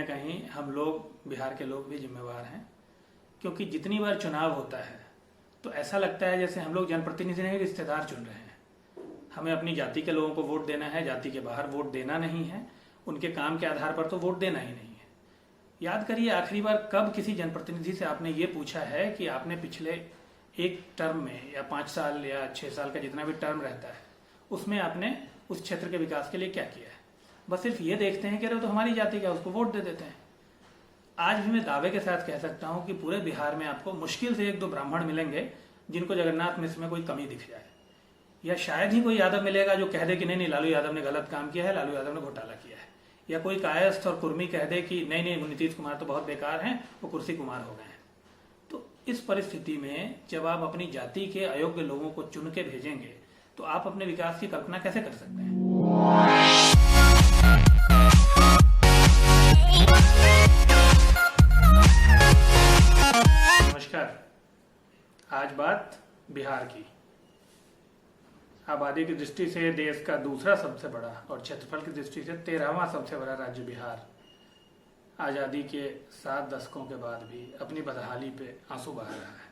कहीं हम लोग बिहार के लोग भी जिम्मेवार हैं, क्योंकि जितनी बार चुनाव होता है तो ऐसा लगता है जैसे हम लोग जनप्रतिनिधि नहीं रिश्तेदार चुन रहे हैं। हमें अपनी जाति के लोगों को वोट देना है, जाति के बाहर वोट देना नहीं है, उनके काम के आधार पर तो वोट देना ही नहीं है। याद करिए आखिरी बार कब किसी जनप्रतिनिधि से आपने ये पूछा है कि आपने पिछले एक टर्म में या 5 साल या 6 साल का जितना भी टर्म रहता है उसमें आपने उस क्षेत्र के विकास के लिए क्या किया है। बस सिर्फ ये देखते हैं कि अरे तो हमारी जाति का, उसको वोट दे देते हैं। आज भी मैं दावे के साथ कह सकता हूं कि पूरे बिहार में आपको मुश्किल से 1-2 ब्राह्मण मिलेंगे जिनको जगन्नाथ मिश्र में कोई कमी दिख जाए, या शायद ही कोई यादव मिलेगा जो कह दे कि नहीं लालू यादव ने गलत काम किया है, लालू यादव ने घोटाला किया है, या कोई कायस्थ और कुर्मी कह दे कि नहीं वो नीतीश कुमार तो बहुत बेकार हैं, वो कुर्सी कुमार हो गए हैं। तो इस परिस्थिति में जब आप अपनी जाति के अयोग्य लोगों को चुन के भेजेंगे तो आप अपने विकास की कल्पना कैसे कर सकते हैं। नमस्कार। आज बात बिहार की। आबादी की दृष्टि से देश का दूसरा सबसे बड़ा और क्षेत्रफल की दृष्टि से 13वां सबसे बड़ा राज्य बिहार आज़ादी के 7 दशकों के बाद भी अपनी बदहाली पे आंसू बहा रहा है।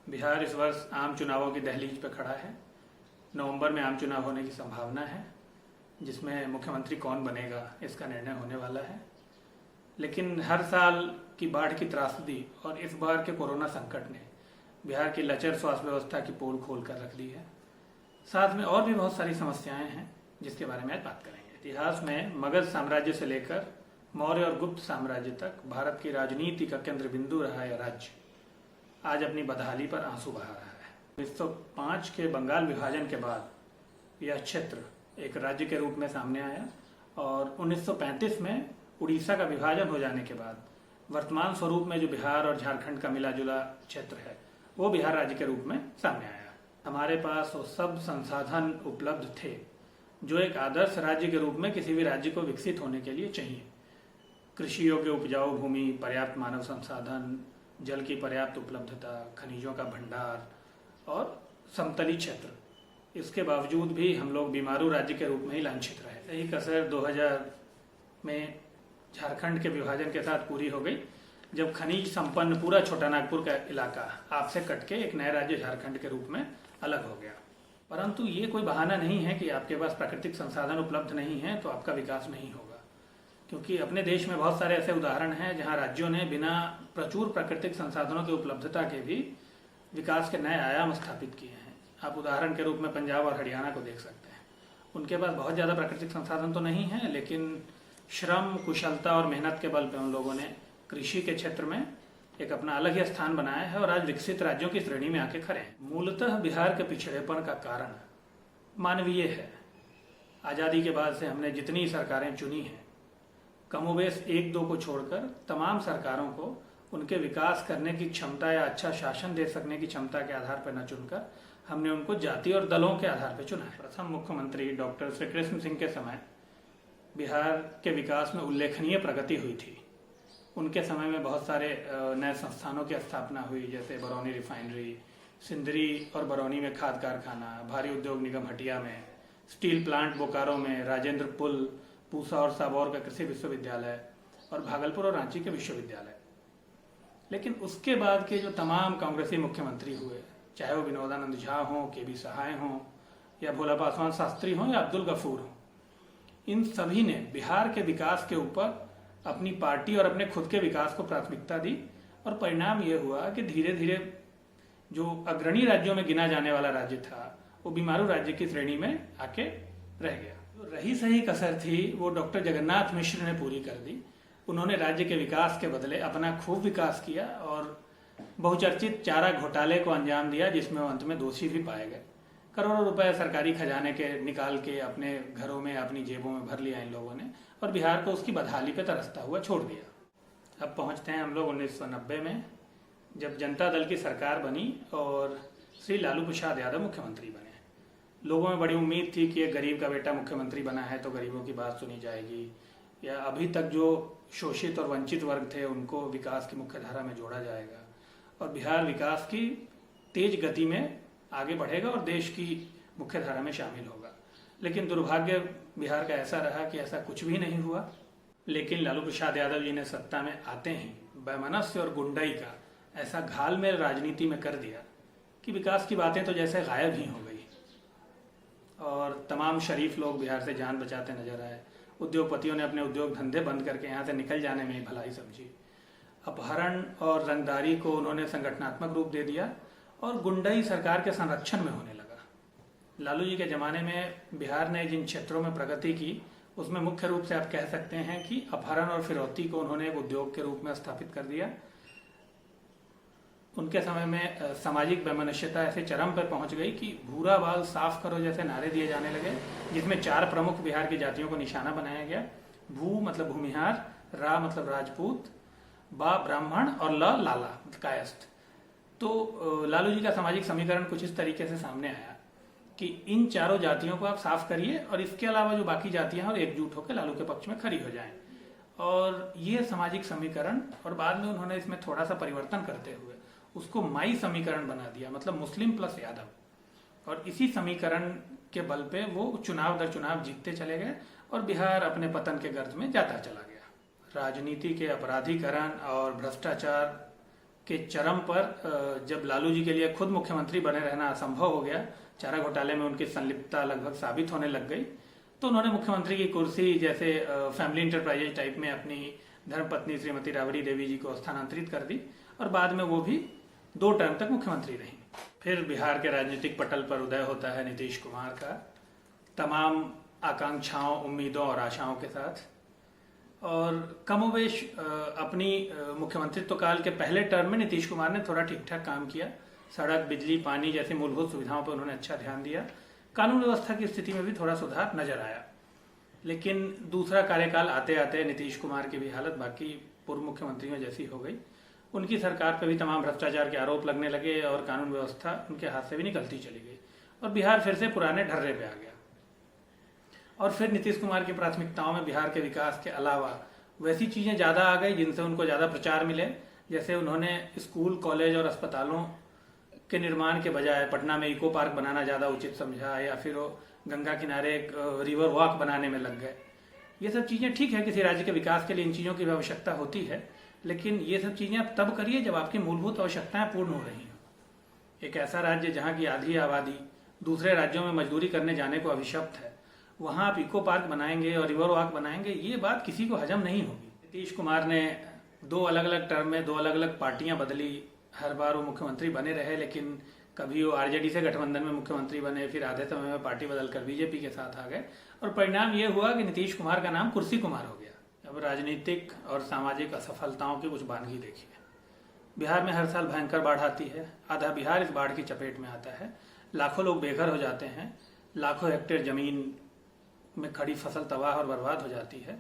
बिहार इस वर्ष आम चुनावों की दहलीज पे खड़ा है। नवंबर में आम चुनाव होने की संभावना है, जिसमें मुख्यमंत्री कौन बनेगा इसका निर्णय होने वाला है। लेकिन हर साल की बाढ़ की त्रासदी और इस बार के कोरोना संकट ने बिहार की लचर स्वास्थ्य व्यवस्था की पोल खोल कर रख दी है। साथ में और भी बहुत सारी समस्याएं हैं जिसके बारे में आज बात करेंगे। इतिहास में मगध साम्राज्य से लेकर मौर्य और गुप्त साम्राज्य तक भारत की राजनीति का केंद्र बिंदु रहा यह राज्य आज अपनी बदहाली पर आंसू बहा रहा है। 1905 के बंगाल विभाजन के बाद यह क्षेत्र एक राज्य के रूप में सामने आया और 1935 में उड़ीसा का विभाजन हो जाने के बाद वर्तमान स्वरूप में जो बिहार और झारखंड का मिला जुला क्षेत्र है वो बिहार राज्य के रूप में सामने आया। हमारे पास वो सब संसाधन उपलब्ध थे जो एक आदर्श राज्य के रूप में किसी भी राज्य को विकसित होने के लिए चाहिए। कृषि योग्य उपजाऊ भूमि, पर्याप्त मानव संसाधन, जल की पर्याप्त उपलब्धता, खनिजों का भंडार और समतली क्षेत्र। इसके बावजूद भी हम लोग बीमारू राज्य के रूप में ही लांछित रहे। यही कसर 2000 में झारखंड के विभाजन के साथ पूरी हो गई, जब खनिज संपन्न पूरा छोटा नागपुर का इलाका आपसे कट के एक नए राज्य झारखंड के रूप में अलग हो गया। परंतु ये कोई बहाना नहीं है कि आपके पास प्राकृतिक संसाधन उपलब्ध नहीं है तो आपका विकास नहीं होगा, क्योंकि अपने देश में बहुत सारे ऐसे उदाहरण हैं जहां राज्यों ने बिना प्रचुर प्राकृतिक संसाधनों की उपलब्धता के भी विकास के नए आयाम स्थापित किए हैं। आप उदाहरण के रूप में पंजाब और हरियाणा को देख सकते हैं। उनके पास बहुत ज़्यादा प्राकृतिक संसाधन तो नहीं है, लेकिन श्रम, कुशलता और मेहनत के बल पर उन लोगों ने कृषि के क्षेत्र में एक अपना अलग ही स्थान बनाया है और आज विकसित राज्यों की श्रेणी में आके खड़े हैं। मूलतः बिहार के पिछड़ेपन का कारण मानवीय है। आज़ादी के बाद से हमने जितनी सरकारें चुनी हैं, कमोबेश 1-2 को छोड़कर तमाम सरकारों को उनके विकास करने की क्षमता या अच्छा शासन दे सकने की क्षमता के आधार पर न चुनकर हमने उनको जाति और दलों के आधार पर चुना है। प्रथम मुख्यमंत्री डॉक्टर श्री कृष्ण सिंह के समय बिहार के विकास में उल्लेखनीय प्रगति हुई थी। उनके समय में बहुत सारे नए संस्थानों की स्थापना हुई, जैसे बरौनी रिफाइनरी, सिंदरी और बरौनी में खाद कारखाना, भारी उद्योग निगम हटिया में, स्टील प्लांट बोकारो में, राजेंद्र पुल, पूसा और साबौर का कृषि विश्वविद्यालय और भागलपुर और रांची के विश्वविद्यालय। लेकिन उसके बाद के जो तमाम कांग्रेसी मुख्यमंत्री हुए, चाहे वो विनोदानंद झा हों, के.बी. सहाय हों, या भोला पासवान शास्त्री हों, या अब्दुल गफूर हों, इन सभी ने बिहार के विकास के ऊपर अपनी पार्टी और अपने खुद के विकास को प्राथमिकता दी और परिणाम ये हुआ कि धीरे धीरे जो अग्रणी राज्यों में गिना जाने वाला राज्य था वो बीमारू राज्य की श्रेणी में आके रह गया। जो रही सही कसर थी वो डॉक्टर जगन्नाथ मिश्र ने पूरी कर दी। उन्होंने राज्य के विकास के बदले अपना खूब विकास किया और बहुचर्चित चारा घोटाले को अंजाम दिया, जिसमें अंत में दोषी भी पाए गए। करोड़ों रुपए सरकारी खजाने के निकाल के अपने घरों में, अपनी जेबों में भर लिया इन लोगों ने और बिहार को उसकी बदहाली पे तरसता हुआ छोड़ दिया। अब पहुंचते हैं हम लोग 1990 में, जब जनता दल की सरकार बनी और श्री लालू प्रसाद यादव मुख्यमंत्री बने। लोगों में बड़ी उम्मीद थी कि एक गरीब का बेटा मुख्यमंत्री बना है तो गरीबों की बात सुनी जाएगी, या अभी तक जो शोषित और वंचित वर्ग थे उनको विकास की मुख्य धारा में जोड़ा जाएगा और बिहार विकास की तेज गति में आगे बढ़ेगा और देश की मुख्य धारा में शामिल होगा। लेकिन दुर्भाग्य बिहार का ऐसा रहा कि ऐसा कुछ भी नहीं हुआ। लेकिन लालू प्रसाद यादव जी ने सत्ता में आते ही वैमनस्य और गुंडाई का ऐसा घालमेल राजनीति में कर दिया कि विकास की बातें तो जैसे गायब ही हो गई और तमाम शरीफ लोग बिहार से जान बचाते नजर आए। उद्योगपतियों ने अपने उद्योग धंधे बंद करके यहाँ से निकल जाने में ही भलाई समझी। अपहरण और रंगदारी को उन्होंने संगठनात्मक रूप दे दिया और गुंडाई सरकार के संरक्षण में होने लगा। लालू जी के ज़माने में बिहार ने जिन क्षेत्रों में प्रगति की उसमें मुख्य रूप से आप कह सकते हैं कि अपहरण और फिरौती को उन्होंने एक उद्योग के रूप में स्थापित कर दिया। उनके समय में सामाजिक वैमनस्यता ऐसे चरम पर पहुंच गई कि भूरा बाल साफ करो जैसे नारे दिए जाने लगे, जिसमें 4 प्रमुख बिहार की जातियों को निशाना बनाया गया। भू मतलब भूमिहार, रा मतलब राजपूत, बा ब्राह्मण और ल लाला कायस्थ। तो लालू जी का सामाजिक समीकरण कुछ इस तरीके से सामने आया कि इन चारों जातियों को आप साफ करिए और इसके अलावा जो बाकी जातियां हैं और एकजुट होकर लालू के पक्ष में खड़ी हो जाएं। और ये सामाजिक समीकरण, और बाद में उन्होंने इसमें थोड़ा सा परिवर्तन करते हुए उसको माई समीकरण बना दिया, मतलब मुस्लिम प्लस यादव। और इसी समीकरण के बल पे वो चुनाव दर चुनाव जीतते चले गए और बिहार अपने पतन के गर्ज में जाता चला गया। राजनीति के अपराधीकरण और भ्रष्टाचार के चरम पर जब लालू जी के लिए खुद मुख्यमंत्री बने रहना असंभव हो गया, चारा घोटाले में उनकी संलिप्तता लगभग साबित होने लग गई, तो उन्होंने मुख्यमंत्री की कुर्सी जैसे फैमिली इंटरप्राइजेज टाइप में अपनी धर्मपत्नी श्रीमती राबड़ी देवी जी को स्थानांतरित कर दी और बाद में वो भी 2 टर्म तक मुख्यमंत्री रही। फिर बिहार के राजनीतिक पटल पर उदय होता है नीतीश कुमार का, तमाम आकांक्षाओं, उम्मीदों और आशाओं के साथ। और कमोवेश अपनी मुख्यमंत्रित्व काल के पहले टर्म में नीतीश कुमार ने थोड़ा ठीक ठाक काम किया। सड़क, बिजली, पानी जैसी मूलभूत सुविधाओं पर उन्होंने अच्छा ध्यान दिया। कानून व्यवस्था की स्थिति में भी थोड़ा सुधार नजर आया। लेकिन दूसरा कार्यकाल आते आते नीतीश कुमार की भी हालत बाकी पूर्व मुख्यमंत्रियों जैसी हो गई। उनकी सरकार पर भी तमाम भ्रष्टाचार के आरोप लगने लगे और कानून व्यवस्था उनके हाथ से भी निकलती चली गई और बिहार फिर से पुराने ढर्रे पे आ गया। और फिर नीतीश कुमार की प्राथमिकताओं में बिहार के विकास के अलावा वैसी चीजें ज्यादा आ गई जिनसे उनको ज्यादा प्रचार मिले। जैसे उन्होंने स्कूल, कॉलेज और अस्पतालों के निर्माण के बजाय पटना में इको पार्क बनाना ज्यादा उचित समझा, या फिर वो गंगा किनारे एक रिवर वॉक बनाने में लग गए। ये सब चीजें ठीक है, किसी राज्य के विकास के लिए इन चीजों की आवश्यकता होती है, लेकिन ये सब चीजें आप तब करिए जब आपकी मूलभूत आवश्यकताएं पूर्ण हो रही हो। एक ऐसा राज्य जहाँ की आधी आबादी दूसरे राज्यों में मजदूरी करने जाने को अभिशप्त है, वहां आप इको पार्क बनाएंगे और रिवर वॉक बनाएंगे, ये बात किसी को हजम नहीं होगी। नीतीश कुमार ने 2 अलग अलग टर्म में 2 अलग अलग पार्टियां बदली। हर बार वो मुख्यमंत्री बने रहे, लेकिन कभी वो आरजेडी से गठबंधन में मुख्यमंत्री बने, फिर आधे समय में पार्टी बदलकर बीजेपी के साथ आ गए और परिणाम ये हुआ कि नीतीश कुमार का नाम कुर्सी कुमार हो गया। अब राजनीतिक और सामाजिक असफलताओं की कुछ बानगी देखिए। बिहार में हर साल भयंकर बाढ़ आती है, आधा बिहार इस बाढ़ की चपेट में आता है, लाखों लोग बेघर हो जाते हैं, लाखों हेक्टेयर जमीन में खड़ी फसल तबाह और बर्बाद हो जाती है।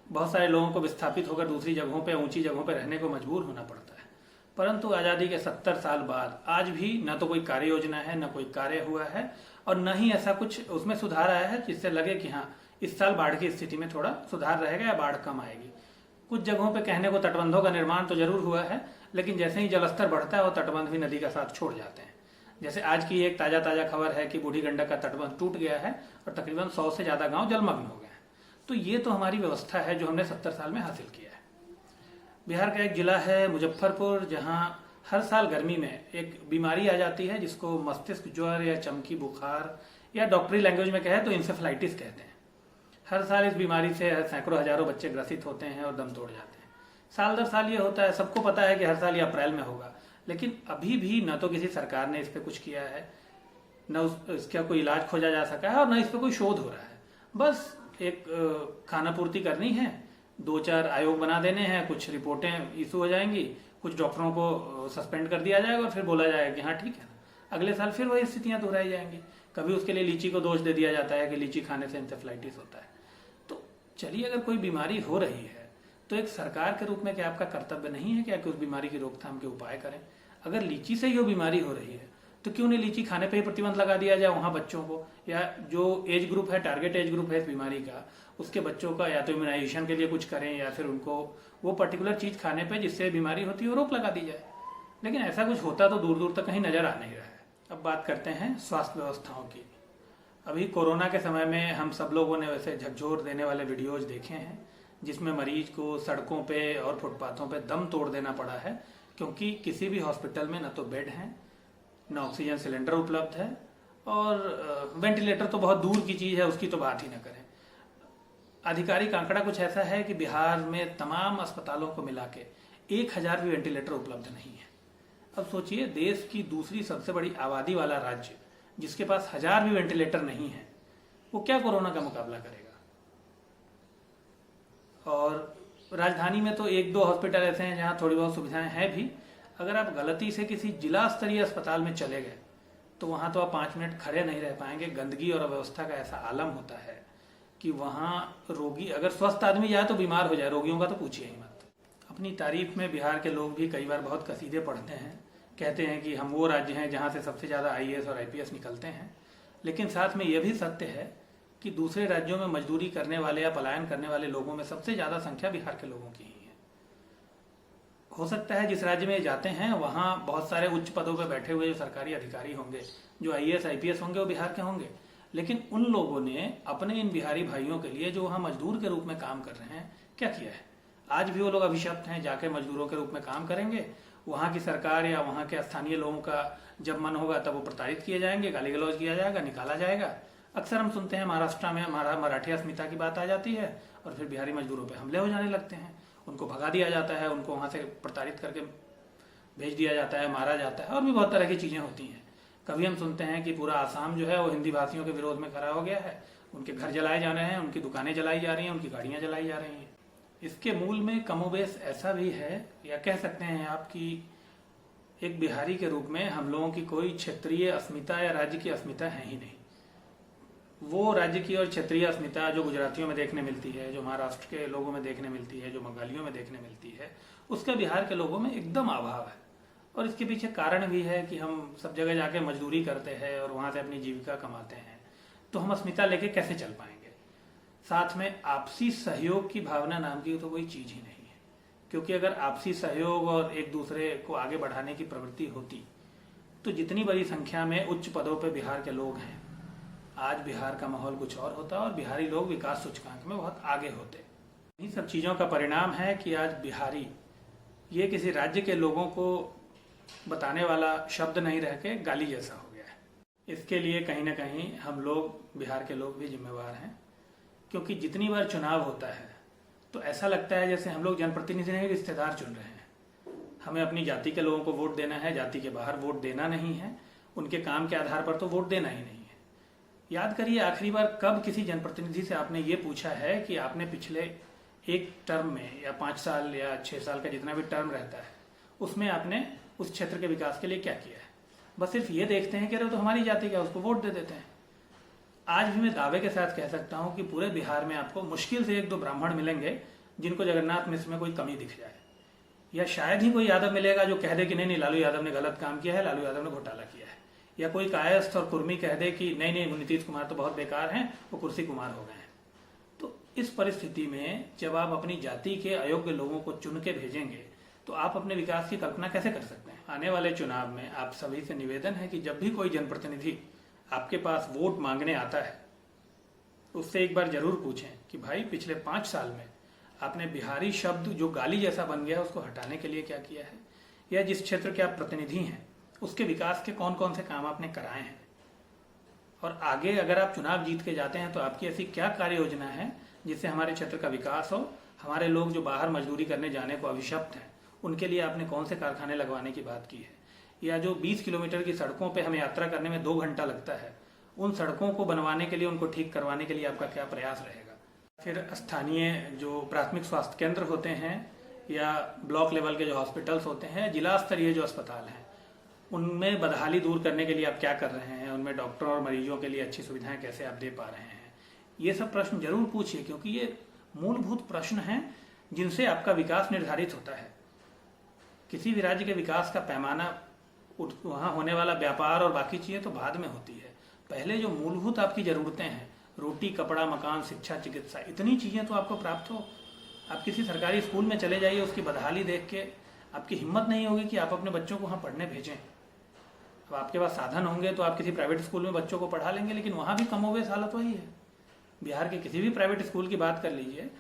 बहुत सारे लोगों को विस्थापित होकर दूसरी जगहों पे, ऊंची जगहों पे रहने को मजबूर होना पड़ता है। परंतु आज़ादी के 70 साल बाद आज भी न तो कोई कार्य योजना है, न कोई कार्य हुआ है और न ही ऐसा कुछ उसमें सुधार आया है जिससे लगे कि हाँ इस साल बाढ़ की स्थिति में थोड़ा सुधार रहेगा या बाढ़ कम आएगी। कुछ जगहों पे कहने को तटबंधों का निर्माण तो जरूर हुआ है, लेकिन जैसे ही जलस्तर बढ़ता है वो तटबंध भी नदी का साथ छोड़ जाते हैं। जैसे आज की एक ताजा खबर है कि बूढ़ी गंडक का तटबंध टूट गया है और तकरीबन 100 से ज्यादा गांव जलमग्न हो गए हैं। तो ये तो हमारी व्यवस्था है जो हमने 70 साल में हासिल किया है। बिहार का एक जिला है मुजफ्फरपुर, जहाँ हर साल गर्मी में एक बीमारी आ जाती है जिसको मस्तिष्क ज्वर या चमकी बुखार या डॉक्टरी लैंग्वेज में कहे तो इंसेफ्लाइटिस कहते हैं। हर साल इस बीमारी से सैकड़ों हजारों बच्चे ग्रसित होते हैं और दम तोड़ जाते हैं। साल दर साल ये होता है, सबको पता है कि हर साल ये अप्रैल में होगा, लेकिन अभी भी न तो किसी सरकार ने इस पर कुछ किया है, न इसका कोई इलाज खोजा जा सका है और न इस पर कोई शोध हो रहा है। बस एक खाना पूर्ति करनी है, 2-4 आयोग बना देने हैं, कुछ रिपोर्टें इशू हो जाएंगी, कुछ डॉक्टरों को सस्पेंड कर दिया जाएगा और फिर बोला जाएगा कि हाँ ठीक है, अगले साल फिर वही स्थितियां दोहराई जाएंगी। कभी उसके लिए लीची को दोष दे दिया जाता है कि लीची खाने से इंसेफ्लाइटिस होता है। तो चलिए, अगर कोई बीमारी हो रही है तो एक सरकार के रूप में क्या आपका कर्तव्य नहीं है क्या कि उस बीमारी की रोकथाम के उपाय करें? अगर लीची से ही वो बीमारी हो रही है तो क्यों नहीं लीची खाने पे ही प्रतिबंध लगा दिया जाए वहां बच्चों को, या जो एज ग्रुप है, टारगेट एज ग्रुप है इस बीमारी का, उसके बच्चों का या तो इम्यूनाइजेशन के लिए कुछ करें या फिर उनको वो पर्टिकुलर चीज खाने पे जिससे बीमारी होती है वो रोक लगा दी जाए। लेकिन ऐसा कुछ होता तो दूर दूर तक कहीं नजर आ नहीं रहा है। अब बात करते हैं स्वास्थ्य व्यवस्थाओं की। अभी कोरोना के समय में हम सब लोगों ने वैसे झकझोर देने वाले वीडियोज देखे हैं जिसमें मरीज को सड़कों पे और फुटपाथों पे दम तोड़ देना पड़ा है, क्योंकि किसी भी हॉस्पिटल में न तो बेड हैं, न ऑक्सीजन सिलेंडर उपलब्ध है, और वेंटिलेटर तो बहुत दूर की चीज़ है, उसकी तो बात ही न करें। आधिकारिक आंकड़ा कुछ ऐसा है कि बिहार में तमाम अस्पतालों को मिला के 1000 भी वेंटिलेटर उपलब्ध नहीं है। अब सोचिए, देश की दूसरी सबसे बड़ी आबादी वाला राज्य जिसके पास 1000 भी वेंटिलेटर नहीं है, वो क्या कोरोना का मुकाबला करेगा। और राजधानी में तो 1-2 हॉस्पिटल ऐसे हैं जहां थोड़ी बहुत सुविधाएं हैं भी। अगर आप गलती से किसी जिला स्तरीय अस्पताल में चले गए तो वहां तो आप 5 मिनट खड़े नहीं रह पाएंगे। गंदगी और अव्यवस्था का ऐसा आलम होता है कि वहां रोगी, अगर स्वस्थ आदमी जाए तो बीमार हो जाए, रोगियों का तो पूछिए ही मत। अपनी तारीफ में बिहार के लोग भी कई बार बहुत कसीदे पढ़ते हैं, कहते हैं कि हम वो राज्य हैं जहां से सबसे ज़्यादा IAS और IPS निकलते हैं। लेकिन साथ में यह भी सत्य है कि दूसरे राज्यों में मजदूरी करने वाले या पलायन करने वाले लोगों में सबसे ज़्यादा संख्या बिहार के लोगों की ही है। हो सकता है जिस राज्य में जाते हैं वहाँ बहुत सारे उच्च पदों पर बैठे हुए जो सरकारी अधिकारी होंगे, जो IAS IPS होंगे, वो बिहार के होंगे। लेकिन उन लोगों ने अपने इन बिहारी भाइयों के लिए जो वहाँ मजदूर के रूप में काम कर रहे हैं, क्या किया है? आज भी वो लोग अभिशप्त हैं, जाके मजदूरों के रूप में काम करेंगे। वहाँ की सरकार या वहाँ के स्थानीय लोगों का जब मन होगा तब वो प्रताड़ित किए जाएंगे, गाली गलौज किया जाएगा, निकाला जाएगा। अक्सर हम सुनते हैं महाराष्ट्र में मराठी अस्मिता की बात आ जाती है और फिर बिहारी मजदूरों पे हमले हो जाने लगते हैं, उनको भगा दिया जाता है, उनको वहाँ से प्रताड़ित करके भेज दिया जाता है, मारा जाता है, और भी बहुत तरह की चीज़ें होती हैं। कभी हम सुनते हैं कि पूरा आसाम जो है वो हिंदी भाषियों के विरोध में खड़ा हो गया है, उनके घर जलाए जा रहे हैं, उनकी दुकानें जलाई जा रही हैं, उनकी गाड़ियाँ जलाई जा रही हैं। इसके मूल में कमोबेश ऐसा भी है, या कह सकते हैं आप कि एक बिहारी के रूप में हम लोगों की कोई क्षेत्रीय अस्मिता या राज्य की अस्मिता है ही नहीं। वो राज्य की और क्षेत्रीय अस्मिता जो गुजरातियों में देखने मिलती है, जो महाराष्ट्र के लोगों में देखने मिलती है, जो बंगालियों में देखने मिलती है, उसका बिहार के लोगों में एकदम अभाव है। और इसके पीछे कारण भी है कि हम सब जगह जाके मजदूरी करते हैं और वहाँ से अपनी जीविका कमाते हैं, तो हम अस्मिता लेके कैसे चल पाएंगे। साथ में आपसी सहयोग की भावना नाम की तो कोई चीज़ ही नहीं है, क्योंकि अगर आपसी सहयोग और एक दूसरे को आगे बढ़ाने की प्रवृत्ति होती तो जितनी बड़ी संख्या में उच्च पदों पर बिहार के लोग हैं, आज बिहार का माहौल कुछ और होता और बिहारी लोग विकास सूचकांक में बहुत आगे होते। इन सब चीज़ों का परिणाम है कि आज बिहारी ये किसी राज्य के लोगों को बताने वाला शब्द नहीं रह के गाली जैसा हो गया है। इसके लिए कहीं ना कहीं हम लोग, बिहार के लोग भी जिम्मेवार हैं, क्योंकि जितनी बार चुनाव होता है तो ऐसा लगता है जैसे हम लोग जनप्रतिनिधि नहीं, रिश्तेदार चुन रहे हैं। हमें अपनी जाति के लोगों को वोट देना है, जाति के बाहर वोट देना नहीं है, उनके काम के आधार पर तो वोट देना ही नहीं है। याद करिए, आखिरी बार कब किसी जनप्रतिनिधि से आपने ये पूछा है कि आपने पिछले एक टर्म में या 5 साल या 6 साल का जितना भी टर्म रहता है उसमें आपने उस क्षेत्र के विकास के लिए क्या किया है। बस सिर्फ ये देखते हैं कि अरे तो हमारी जाति का, उसको वोट दे देते हैं। आज भी मैं दावे के साथ कह सकता हूं कि पूरे बिहार में आपको मुश्किल से 1-2 ब्राह्मण मिलेंगे जिनको जगन्नाथ मिश्र में कोई कमी दिख जाए, या शायद ही कोई यादव मिलेगा जो कह दे कि नहीं लालू यादव ने गलत काम किया है, लालू यादव ने घोटाला किया है, या कोई कायस्थ और कुर्मी कह दे कि नहीं वो नीतीश कुमार तो बहुत बेकार हैं, वो कुर्सी कुमार हो गए हैं। तो इस परिस्थिति में जब आप अपनी जाति के अयोग्य लोगों को चुन के भेजेंगे तो आप अपने विकास की कल्पना कैसे कर सकते हैं। आने वाले चुनाव में आप सभी से निवेदन है कि जब भी कोई जनप्रतिनिधि आपके पास वोट मांगने आता है, उससे एक बार जरूर पूछें कि भाई पिछले 5 साल में आपने बिहारी शब्द जो गाली जैसा बन गया उसको हटाने के लिए क्या किया है, या जिस क्षेत्र के आप प्रतिनिधि हैं उसके विकास के कौन कौन से काम आपने कराए हैं। और आगे अगर आप चुनाव जीत के जाते हैं तो आपकी ऐसी क्या कार्य योजना है जिससे हमारे क्षेत्र का विकास हो। हमारे लोग जो बाहर मजदूरी करने जाने को अभिशप्त हैं, उनके लिए आपने कौन से कारखाने लगवाने की बात की है, या जो 20 किलोमीटर की सड़कों पे हमें यात्रा करने में 2 घंटा लगता है, उन सड़कों को बनवाने के लिए, उनको ठीक करवाने के लिए आपका क्या प्रयास रहेगा। फिर स्थानीय जो प्राथमिक स्वास्थ्य केंद्र होते हैं या ब्लॉक लेवल के जो हॉस्पिटल्स होते हैं, जिला स्तरीय जो अस्पताल हैं, उनमें बदहाली दूर करने के लिए आप क्या कर रहे हैं, उनमें डॉक्टरों और मरीजों के लिए अच्छी सुविधाएं कैसे आप दे पा रहे हैं। ये सब प्रश्न जरूर पूछिए, क्योंकि ये मूलभूत प्रश्न हैं जिनसे आपका विकास निर्धारित होता है। किसी भी राज्य के विकास का पैमाना, वहाँ होने वाला व्यापार और बाकी चीज़ें तो बाद में होती है। पहले जो मूलभूत आपकी ज़रूरतें हैं, रोटी, कपड़ा, मकान, शिक्षा, चिकित्सा, इतनी चीज़ें तो आपको प्राप्त हो। आप किसी सरकारी स्कूल में चले जाइए, उसकी बदहाली देख के आपकी हिम्मत नहीं होगी कि आप अपने बच्चों को वहाँ पढ़ने भेजें। अब आपके पास साधन होंगे तो आप किसी प्राइवेट स्कूल में बच्चों को पढ़ा लेंगे, लेकिन वहाँ भी कमोबेश हालत वही है। बिहार के किसी भी प्राइवेट स्कूल की बात कर लीजिए,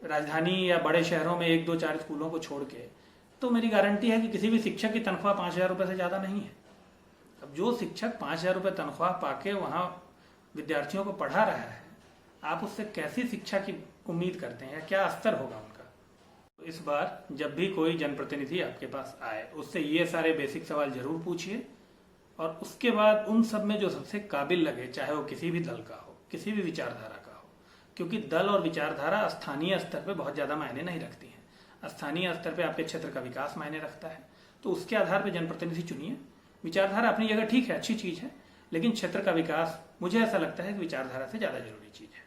राजधानी या बड़े शहरों में 1 2 4 स्कूलों को छोड़ के, तो मेरी गारंटी है कि किसी भी शिक्षक की तनख्वाह 5,000 रुपये से ज़्यादा नहीं है। अब जो शिक्षक 5,000 रुपये तनख्वाह पाके वहाँ विद्यार्थियों को पढ़ा रहा है, आप उससे कैसी शिक्षा की उम्मीद करते हैं या क्या स्तर होगा उनका? तो इस बार जब भी कोई जनप्रतिनिधि आपके पास आए, उससे ये सारे बेसिक सवाल जरूर पूछिए, और उसके बाद उन सब में जो सबसे काबिल लगे, चाहे वो किसी भी दल का हो, किसी भी विचारधारा का हो, क्योंकि दल और विचारधारा स्थानीय स्तर पर बहुत ज़्यादा मायने नहीं रखती हैं। स्थानीय स्तर पर आपके क्षेत्र का विकास मायने रखता है, तो उसके आधार पर जनप्रतिनिधि चुनिए। विचारधारा अपनी जगह ठीक है, अच्छी चीज़ है, लेकिन क्षेत्र का विकास मुझे ऐसा लगता है कि विचारधारा से ज़्यादा जरूरी चीज़ है।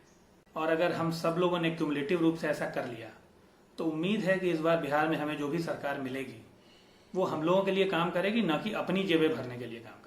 और अगर हम सब लोगों ने क्युमुलेटिव रूप से ऐसा कर लिया, तो उम्मीद है कि इस बार बिहार में हमें जो भी सरकार मिलेगी वो हम लोगों के लिए काम करेगी, ना कि अपनी जेबें भरने के लिए काम